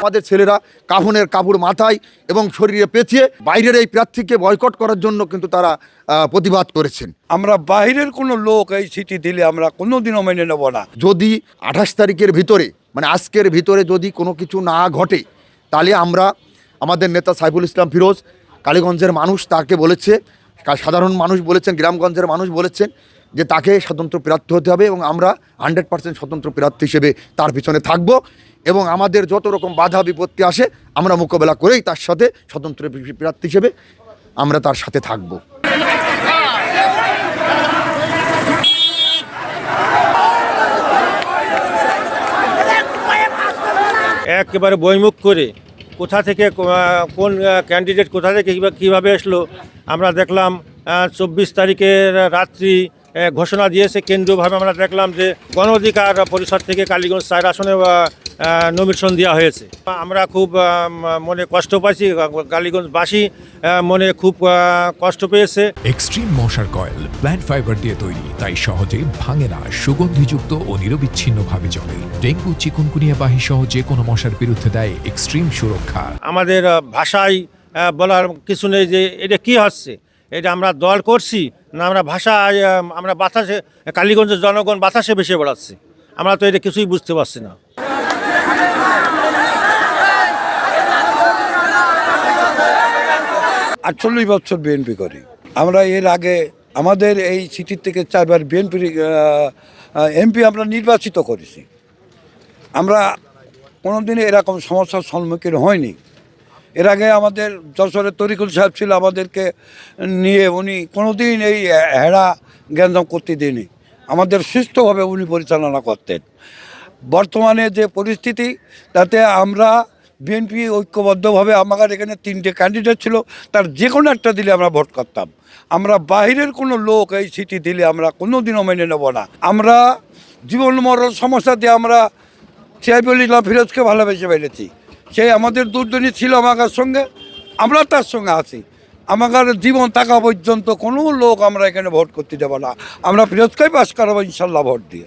আমাদের ছেলেরা কাফনের কাপড় মাথায় এবং শরীরে পেঁচিয়ে বাইরের এই প্রার্থীকে বয়কট করার জন্য কিন্তু তারা প্রতিবাদ করেছেন। আমরা বাইরের কোনো লোক এই সিটি দিলে আমরা কোনোদিনও মেনে নেব না। যদি 28 তারিখের ভিতরে মানে আজকের ভিতরে যদি কোনো কিছু না ঘটে, তাহলে আমরা আমাদের নেতা সাইফুল ইসলাম ফিরোজ, কালীগঞ্জের মানুষ তাকে বলেছে, সাধারণ মানুষ বলেছেন, গ্রামগঞ্জের মানুষ বলেছেন যে তাকে স্বতন্ত্র প্রার্থী হতে হবে এবং আমরা 100% স্বতন্ত্র প্রার্থী হিসেবে তার পিছনে থাকব এবং আমাদের যত রকম বাধা বিপত্তি আসে আমরা মোকাবেলা করেই তার সাথে স্বতন্ত্র প্রার্থী হিসেবে আমরা তার সাথে থাকব। একেবারে বইমুখ করে কোথা থেকে কোন ক্যান্ডিডেট কোথা থেকে কীভাবে আসলো আমরা দেখলাম। 24 তারিখের রাত্রি ঘোষণা দিয়েছে কেন্দ্রীয়ভাবে। আমরা দেখলাম যে গণ অধিকার পরিষদ থেকে কালীগঞ্জ 4 আসনে নমিনেশন দেওয়া হয়েছে। আমরা খুব মনে কষ্ট পাইছি, কালীগঞ্জবাসী মনে খুব কষ্ট পেয়েছে। এক্সট্রিম মশার কয়েল প্ল্যান্ট ফাইবার দিয়ে তৈরি, তাই সহজে ভাঙে না, সুগন্ধিযুক্ত ও নিরবিচ্ছিন্নভাবে জ্বলে। ডেঙ্গু, চিকুনগুনিয়া বাহি সহ যে কোনো মশার বিরুদ্ধে দেয় এক্সট্রিম সুরক্ষা। আমাদের ভাষায় বলার কিছু নেই যে এটা কি হচ্ছে, এটা আমরা দল করছি না আমরা ভাষায় আমরা বাতাসে, কালীগঞ্জের জনগণ বাতাসে ভেসে বেড়াচ্ছে। আমরা তো এটা কিছুই বুঝতে পারছি না। 48 বছর বিএনপি করি আমরা। এর আগে আমাদের এই সিটির থেকে 4 বার বিএনপির এমপি আমরা নির্বাচিত করেছি। আমরা কোনোদিনই এরকম সমস্যার সম্মুখীন হয়নি। এর আগে আমাদের যশোরের তরিকুল সাহেব ছিল, আমাদেরকে নিয়ে উনি কোনোদিন এই হেড়া গ্যাঞ্জাম করতে দেয়নি, আমাদের সুষ্ঠুভাবে উনি পরিচালনা করতেন। বর্তমানে যে পরিস্থিতি, তাতে আমরা বিএনপি ঐক্যবদ্ধভাবে, আমাদের এখানে 3টে ক্যান্ডিডেট ছিল, তার যে কোনো একটা দিলে আমরা ভোট করতাম। আমরা বাইরের কোনো লোক এই সিটি দিলে আমরা কোনোদিনও মেনে নেব না। আমরা জীবন মরণ সমস্যা দিয়ে আমরা সাইফুল ইসলাম ফিরোজকে ভালোবেসে ফেলেছি। সে আমাদের দুর্দিনী ছিল আমাদের সঙ্গে, আমরা তার সঙ্গে আছি। আমাদের জীবন থাকা পর্যন্ত কোনো লোক আমরা এখানে ভোট করতে দেবো না। আমরা ফিরোজকেই পাস করাবো ইনশাল্লাহ ভোট দিয়ে।